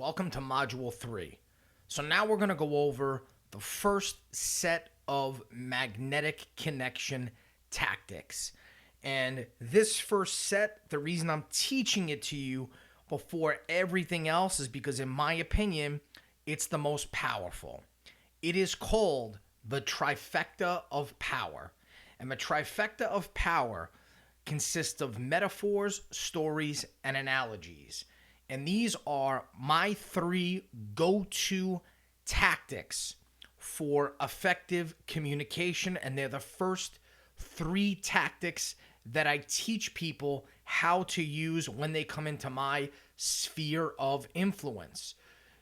Welcome to Module 3. So now we're going to go over the first set of magnetic connection tactics. And this first set, the reason I'm teaching it to you before everything else is because, in my opinion, it's the most powerful. It is called the trifecta of power. And the trifecta of power consists of metaphors, stories, and analogies. And these are my 3 go-to tactics for effective communication. And they're the first 3 tactics that I teach people how to use when they come into my sphere of influence.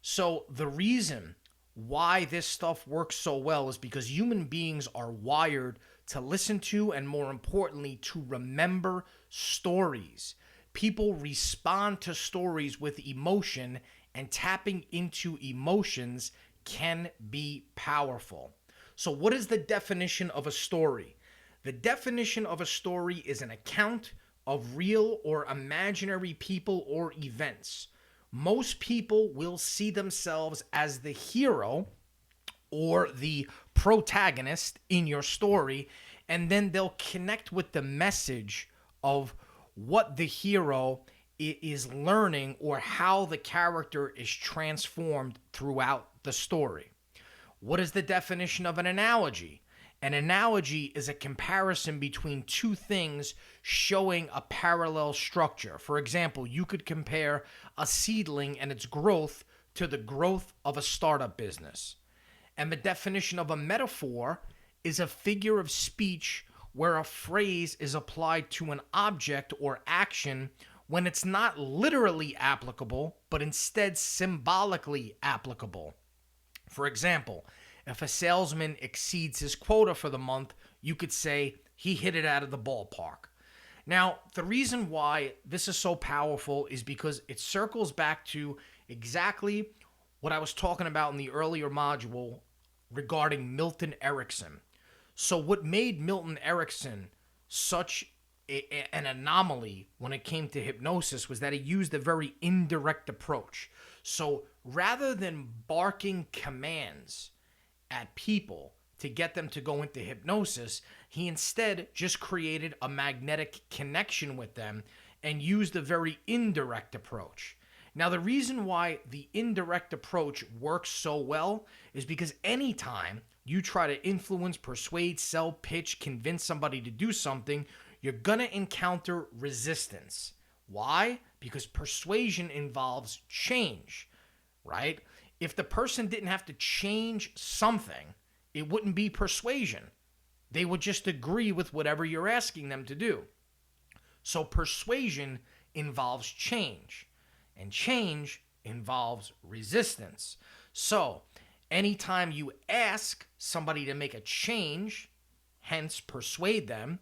So the reason why this stuff works so well is because human beings are wired to listen to, and more importantly, to remember stories. People respond to stories with emotion, and tapping into emotions can be powerful. So what is the definition of a story? The definition of a story is an account of real or imaginary people or events. Most people will see themselves as the hero or the protagonist in your story, and then they'll connect with the message of what the hero is learning or how the character is transformed throughout the story. What is the definition of an analogy? An analogy is a comparison between 2 things showing a parallel structure. For example, you could compare a seedling and its growth to the growth of a startup business. And the definition of a metaphor is a figure of speech where a phrase is applied to an object or action when it's not literally applicable, but instead symbolically applicable. For example, if a salesman exceeds his quota for the month, you could say he hit it out of the ballpark. Now, the reason why this is so powerful is because it circles back to exactly what I was talking about in the earlier module regarding Milton Erickson. So what made Milton Erickson such an anomaly when it came to hypnosis was that he used a very indirect approach. So rather than barking commands at people to get them to go into hypnosis, he instead just created a magnetic connection with them and used a very indirect approach. Now, the reason why the indirect approach works so well is because anytime you try to influence, persuade, sell, pitch, convince somebody to do something, you're going to encounter resistance. Why? Because persuasion involves change, right? If the person didn't have to change something, it wouldn't be persuasion. They would just agree with whatever you're asking them to do. So persuasion involves change, and change involves resistance. So anytime you ask somebody to make a change, hence persuade them,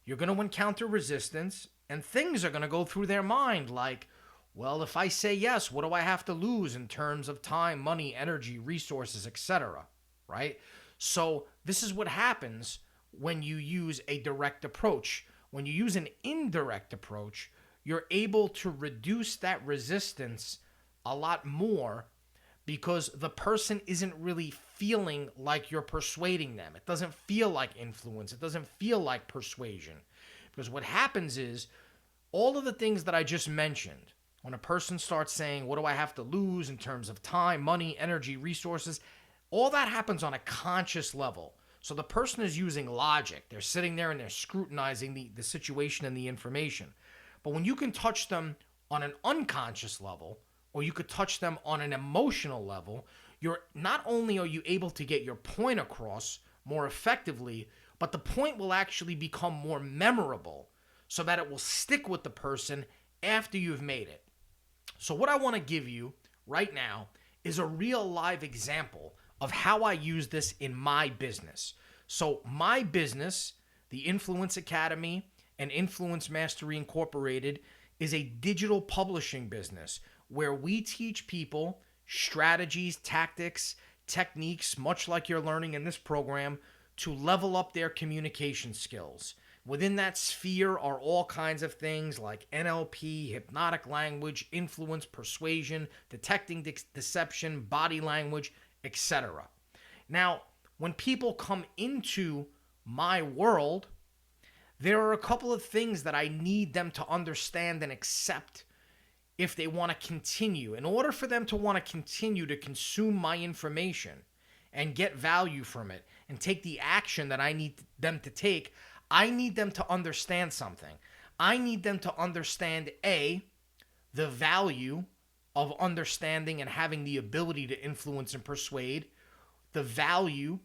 you're going to encounter resistance, and things are going to go through their mind like, well, if I say yes, what do I have to lose in terms of time, money, energy, resources, etc., right? So this is what happens when you use a direct approach. When you use an indirect approach, you're able to reduce that resistance a lot more because the person isn't really feeling like you're persuading them. It doesn't feel like influence. It doesn't feel like persuasion. Because what happens is all of the things that I just mentioned, when a person starts saying, what do I have to lose in terms of time, money, energy, resources, all that happens on a conscious level. So the person is using logic. They're sitting there and they're scrutinizing the situation and the information. But when you can touch them on an unconscious level, or you could touch them on an emotional level, you're not only are you able to get your point across more effectively, but the point will actually become more memorable so that it will stick with the person after you've made it. So what I want to give you right now is a real live example of how I use this in my business. So my business, the Influence Academy and Influence Mastery Incorporated, is a digital publishing business where we teach people strategies, tactics, techniques, much like you're learning in this program, to level up their communication skills, Within that sphere are all kinds of things like NLP, hypnotic language, influence, persuasion, detecting deception, body language, etc. Now, when people come into my world, there are a couple of things that I need them to understand and accept if they want to continue. In order for them to want to continue to consume my information and get value from it and take the action that I need them to take, I need them to understand something. I need them to understand A, the value of understanding and having the ability to influence and persuade, the value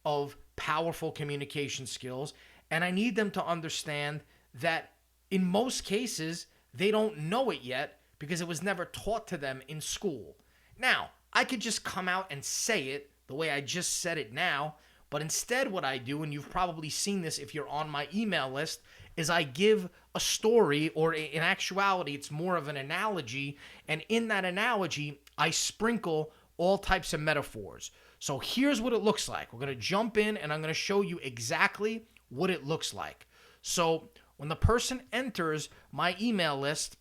of powerful communication skills, and I need them to understand that in most cases, they don't know it yet because it was never taught to them in school. Now, I could just come out and say it the way I just said it now, but instead what I do, and you've probably seen this if you're on my email list, is I give a story, or in actuality, it's more of an analogy, and in that analogy, I sprinkle all types of metaphors. So here's what it looks like. We're going to jump in, and I'm going to show you exactly what it looks like. So when the person enters my email list,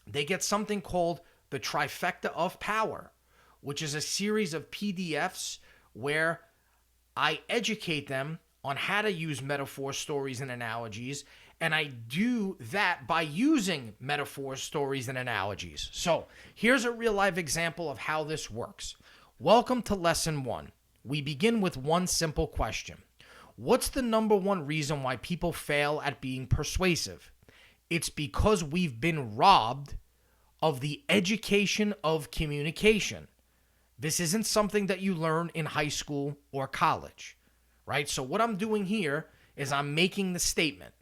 they get something called the trifecta of power, which is a series of PDFs where I educate them on how to use metaphor, stories, and analogies, and I do that by using metaphors, stories, and analogies. So here's a real life example of how this works. Welcome to lesson 1. We begin with one simple question. What's the number one reason why people fail at being persuasive? It's because we've been robbed of the education of communication. This isn't something that you learn in high school or college, right? So what I'm doing here is I'm making the statement,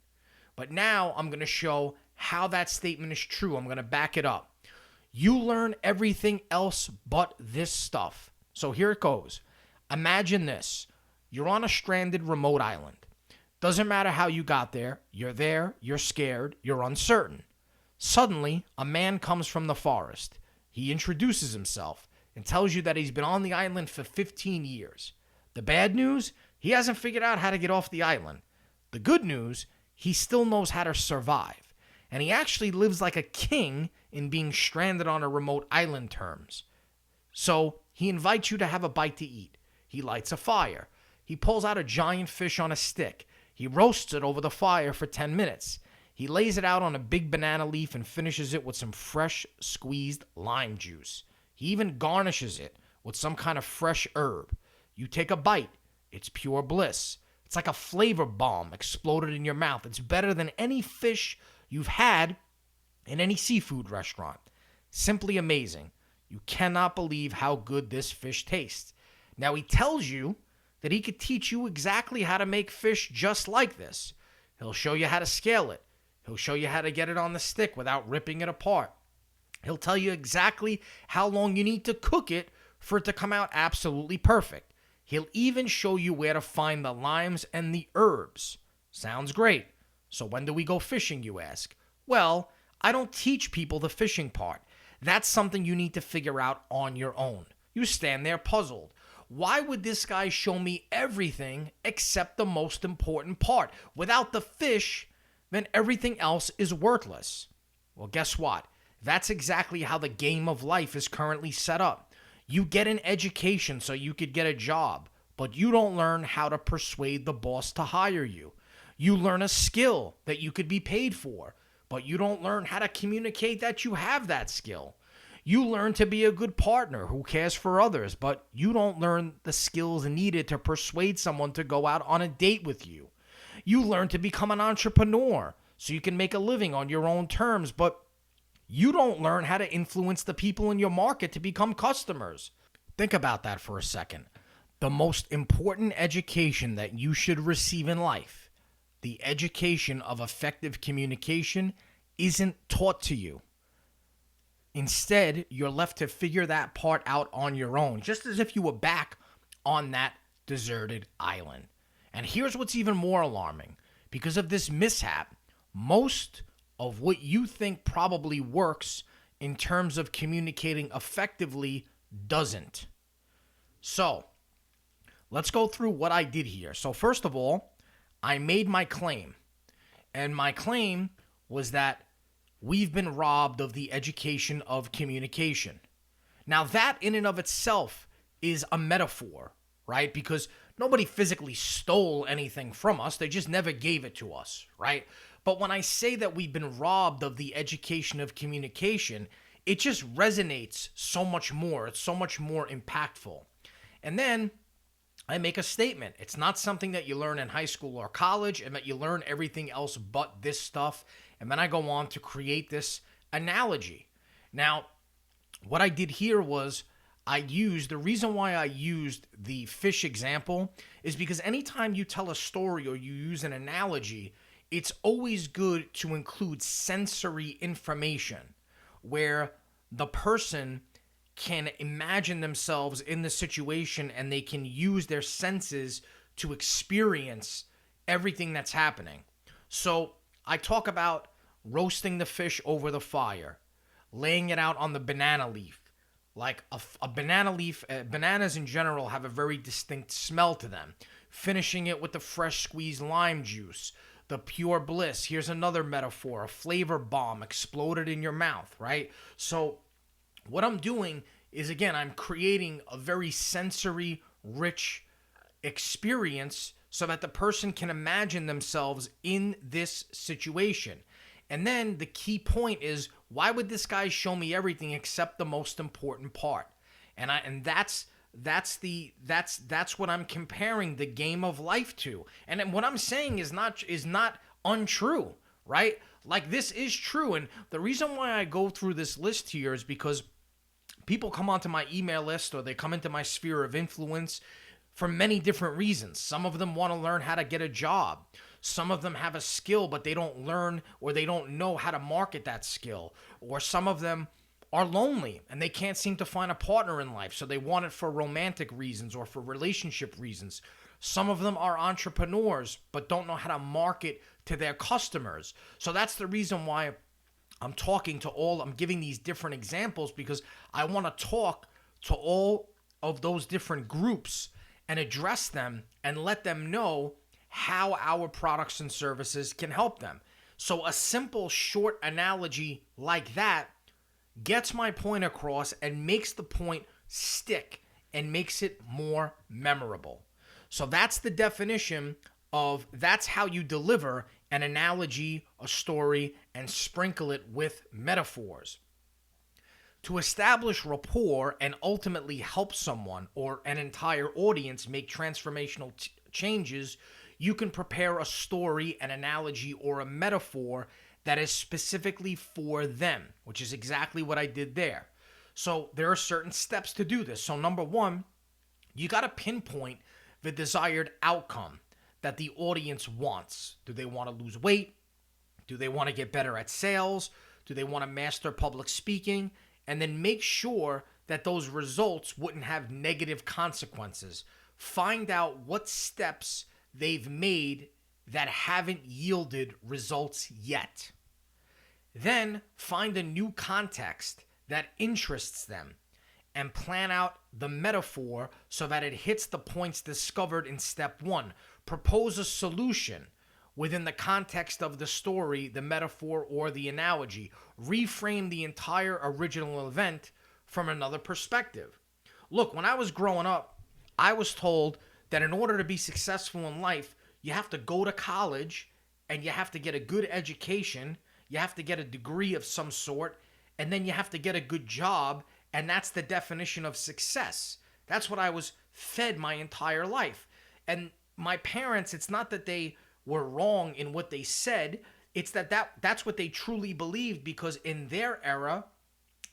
but now I'm going to show how that statement is true. I'm going to back it up. You learn everything else but this stuff. So here it goes. Imagine this. You're on a stranded remote island. Doesn't matter how you got there. You're scared, you're uncertain. Suddenly, a man comes from the forest. He introduces himself and tells you that he's been on the island for 15 years. The bad news, he hasn't figured out how to get off the island. The good news, he still knows how to survive. And he actually lives like a king in being stranded on a remote island terms. So he invites you to have a bite to eat. He lights a fire. He pulls out a giant fish on a stick. He roasts it over the fire for 10 minutes. He lays it out on a big banana leaf and finishes it with some fresh squeezed lime juice. He even garnishes it with some kind of fresh herb. You take a bite. It's pure bliss. It's like a flavor bomb exploded in your mouth. It's better than any fish you've had in any seafood restaurant. Simply amazing. You cannot believe how good this fish tastes. Now he tells you that he could teach you exactly how to make fish just like this. He'll show you how to scale it. He'll show you how to get it on the stick without ripping it apart. He'll tell you exactly how long you need to cook it for it to come out absolutely perfect. He'll even show you where to find the limes and the herbs. Sounds great. So when do we go fishing, you ask? Well, I don't teach people the fishing part. That's something you need to figure out on your own. You stand there puzzled. Why would this guy show me everything except the most important part? Without the fish, then everything else is worthless. Well, guess what? That's exactly how the game of life is currently set up. You get an education so you could get a job, but you don't learn how to persuade the boss to hire you. You learn a skill that you could be paid for, but you don't learn how to communicate that you have that skill. You learn to be a good partner who cares for others, but you don't learn the skills needed to persuade someone to go out on a date with you. You learn to become an entrepreneur so you can make a living on your own terms, but you don't learn how to influence the people in your market to become customers. Think about that for a second. The most important education that you should receive in life, the education of effective communication, isn't taught to you. Instead, you're left to figure that part out on your own, just as if you were back on that deserted island. And here's what's even more alarming. Because of this mishap, most of what you think probably works in terms of communicating effectively doesn't. So, let's go through what I did here. So first of all, I made my claim. And my claim was that we've been robbed of the education of communication. Now, that in and of itself is a metaphor, right? Because nobody physically stole anything from us, they just never gave it to us, right? But when I say that we've been robbed of the education of communication, it just resonates so much more. It's so much more impactful. And then I make a statement. It's not something that you learn in high school or college, and that you learn everything else but this stuff. And then I go on to create this analogy. Now, what I did here was the reason why I used the fish example is because anytime you tell a story or you use an analogy, it's always good to include sensory information where the person can imagine themselves in the situation and they can use their senses to experience everything that's happening. So I talk about roasting the fish over the fire, laying it out on the banana leaf. Like a banana leaf, bananas in general have a very distinct smell to them. Finishing it with the fresh squeezed lime juice, the pure bliss. Here's another metaphor, a flavor bomb exploded in your mouth, right? So what I'm doing is, again, I'm creating a very sensory rich experience so that the person can imagine themselves in this situation. And then the key point is, why would this guy show me everything except the most important part? And that's what I'm comparing the game of life to. And what I'm saying is not untrue, right? Like, this is true. And the reason why I go through this list here is because people come onto my email list or they come into my sphere of influence for many different reasons. Some of them want to learn how to get a job. Some of them have a skill, but they don't learn or they don't know how to market that skill. Or some of them are lonely and they can't seem to find a partner in life, so they want it for romantic reasons or for relationship reasons. Some of them are entrepreneurs but don't know how to market to their customers. So that's the reason why I'm giving these different examples, because I want to talk to all of those different groups and address them and let them know how our products and services can help them. So a simple short analogy like that gets my point across and makes the point stick and makes it more memorable. So that's the definition that's how you deliver an analogy, a story, and sprinkle it with metaphors. To establish rapport and ultimately help someone or an entire audience make transformational changes, you can prepare a story, an analogy, or a metaphor that is specifically for them, which is exactly what I did there. So there are certain steps to do this. So number one, you got to pinpoint the desired outcome that the audience wants. Do they want to lose weight? Do they want to get better at sales? Do they want to master public speaking? And then make sure that those results wouldn't have negative consequences. Find out what steps they've made that haven't yielded results yet. Then find a new context that interests them and plan out the metaphor so that it hits the points discovered in step one. Propose a solution within the context of the story, the metaphor, or the analogy. Reframe the entire original event from another perspective. Look, when I was growing up, I was told that in order to be successful in life, you have to go to college and you have to get a good education, you have to get a degree of some sort, and then you have to get a good job, and that's the definition of success. That's what I was fed my entire life. And my parents, it's not that they were wrong in what they said, it's that's what they truly believed, because in their era,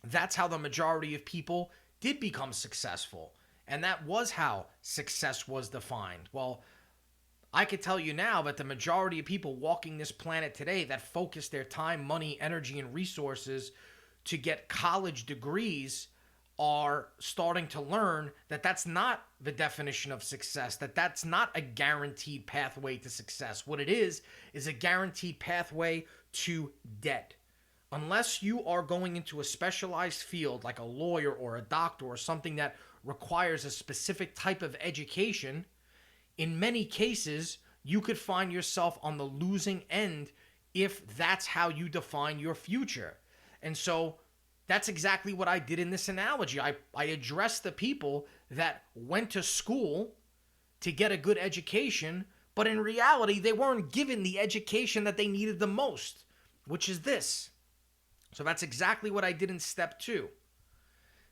that's how the majority of people did become successful. And that was how success was defined. Well, I could tell you now that the majority of people walking this planet today that focus their time, money, energy, and resources to get college degrees are starting to learn that that's not the definition of success, that's not a guaranteed pathway to success. What it is a guaranteed pathway to debt. Unless you are going into a specialized field like a lawyer or a doctor or something that requires a specific type of education, in many cases, you could find yourself on the losing end if that's how you define your future. And so that's exactly what I did in this analogy. I addressed the people that went to school to get a good education, but in reality, they weren't given the education that they needed the most, which is this. So that's exactly what I did in step 2.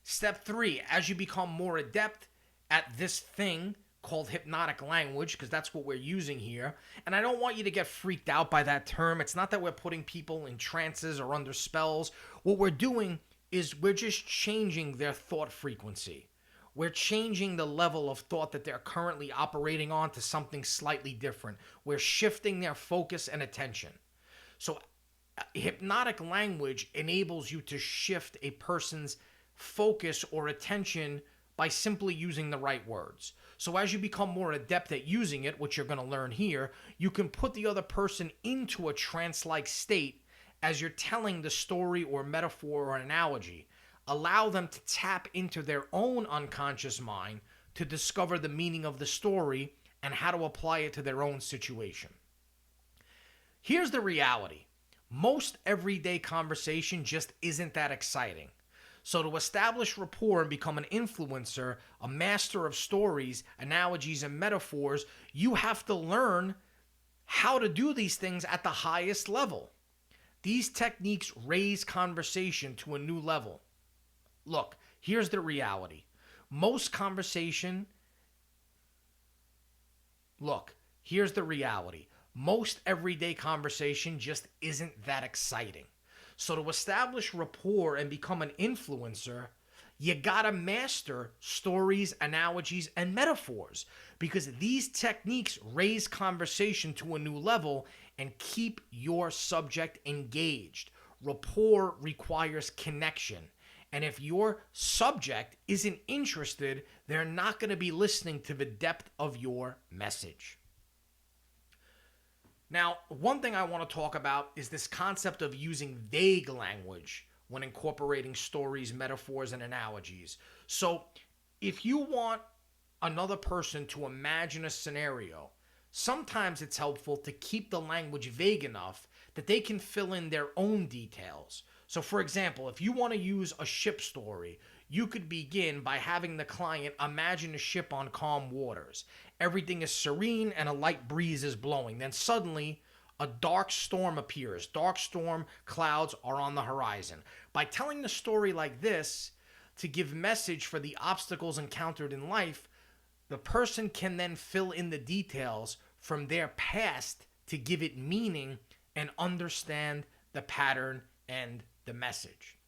Step 3, as you become more adept at this thing called hypnotic language, because that's what we're using here. And I don't want you to get freaked out by that term. It's not that we're putting people in trances or under spells. What we're doing is we're just changing their thought frequency. We're changing the level of thought that they're currently operating on to something slightly different. We're shifting their focus and attention. So hypnotic language enables you to shift a person's focus or attention by simply using the right words. So as you become more adept at using it, which you're going to learn here, you can put the other person into a trance-like state as you're telling the story or metaphor or analogy. Allow them to tap into their own unconscious mind to discover the meaning of the story and how to apply it to their own situation. Here's the reality. Most everyday conversation just isn't that exciting. So to establish rapport and become an influencer, a master of stories, analogies, and metaphors, you have to learn how to do these things at the highest level. These techniques raise conversation to a new level. Look, here's the reality. Most everyday conversation just isn't that exciting. So to establish rapport and become an influencer, you gotta master stories, analogies, and metaphors, because these techniques raise conversation to a new level and keep your subject engaged. Rapport requires connection. And if your subject isn't interested, they're not going to be listening to the depth of your message. Now, one thing I want to talk about is this concept of using vague language when incorporating stories, metaphors, and analogies. So, if you want another person to imagine a scenario, sometimes it's helpful to keep the language vague enough that they can fill in their own details. So, for example, if you want to use a ship story, you could begin by having the client imagine a ship on calm waters. Everything is serene and a light breeze is blowing. Then suddenly, a dark storm appears. Dark storm clouds are on the horizon. By telling the story like this, to give message for the obstacles encountered in life, the person can then fill in the details from their past to give it meaning and understand the pattern and the message.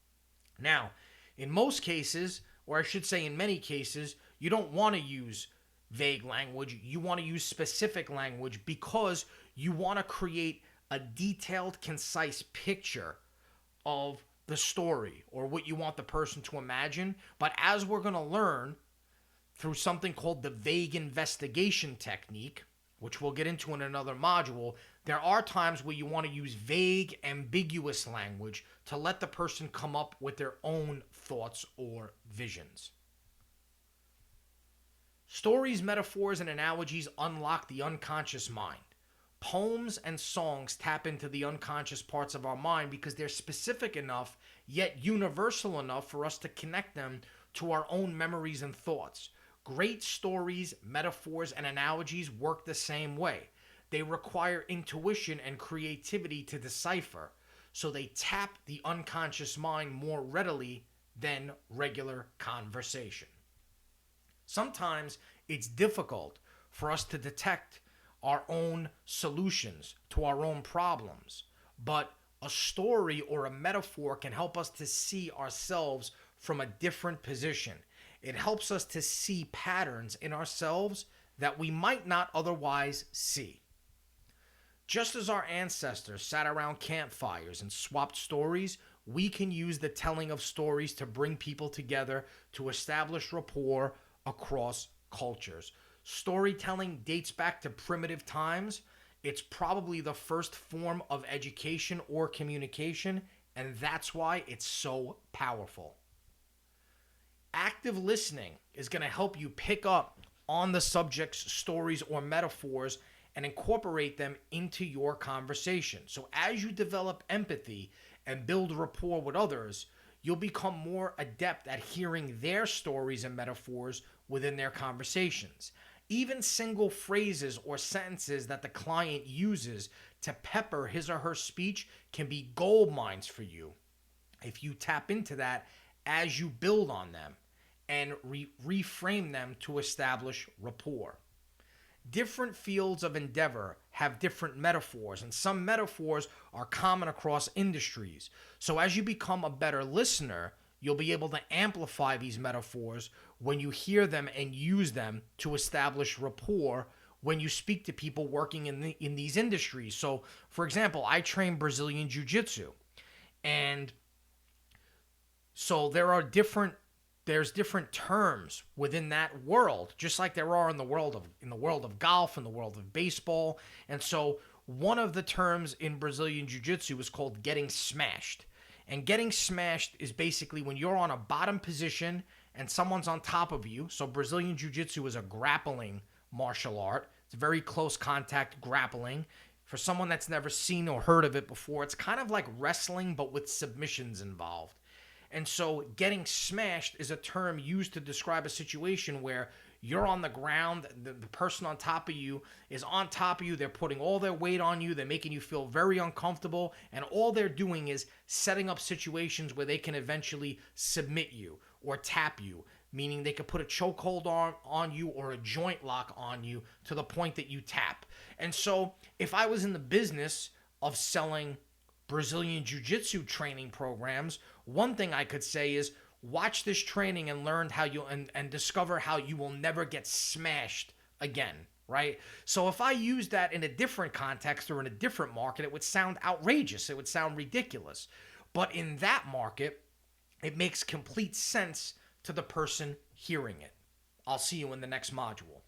Now, in most cases, or I should say in many cases, you don't want to use vague language. You want to use specific language because you want to create a detailed, concise picture of the story or what you want the person to imagine. But as we're going to learn through something called the vague investigation technique, which we'll get into in another module, there are times where you want to use vague, ambiguous language to let the person come up with their own thoughts or visions. Stories, metaphors, and analogies unlock the unconscious mind. Poems and songs tap into the unconscious parts of our mind because they're specific enough, yet universal enough for us to connect them to our own memories and thoughts. Great stories, metaphors, and analogies work the same way. They require intuition and creativity to decipher, so they tap the unconscious mind more readily than regular conversation. Sometimes it's difficult for us to detect our own solutions to our own problems, but a story or a metaphor can help us to see ourselves from a different position. It helps us to see patterns in ourselves that we might not otherwise see. Just as our ancestors sat around campfires and swapped stories, we can use the telling of stories to bring people together to establish rapport across cultures. Storytelling dates back to primitive times. It's probably the first form of education or communication, and that's why it's so powerful. Active listening is going to help you pick up on the subject's stories or metaphors and incorporate them into your conversation. So as you develop empathy and build rapport with others, you'll become more adept at hearing their stories and metaphors within their conversations. Even single phrases or sentences that the client uses to pepper his or her speech can be gold mines for you if you tap into that as you build on them and reframe them to establish rapport. Different fields of endeavor have different metaphors, and some metaphors are common across industries. So as you become a better listener, you'll be able to amplify these metaphors when you hear them and use them to establish rapport when you speak to people working in these industries. So, for example, I train Brazilian Jiu-Jitsu, and so there's different terms within that world, just like there are in the world of golf, in the world of baseball. And so one of the terms in Brazilian Jiu-Jitsu is called getting smashed. And getting smashed is basically when you're on a bottom position and someone's on top of you. So Brazilian Jiu-Jitsu is a grappling martial art. It's very close contact grappling. For someone that's never seen or heard of it before, it's kind of like wrestling, but with submissions involved. And so getting smashed is a term used to describe a situation where you're on the ground, the person on top of you is on top of you, they're putting all their weight on you, they're making you feel very uncomfortable, and all they're doing is setting up situations where they can eventually submit you or tap you, meaning they could put a chokehold on you or a joint lock on you to the point that you tap. And so if I was in the business of selling Brazilian Jiu-Jitsu training programs, one thing I could say is watch this training and learn how you and discover how you will never get smashed again, right? So if I use that in a different context or in a different market, it would sound outrageous. It would sound ridiculous. But in that market, it makes complete sense to the person hearing it. I'll see you in the next module.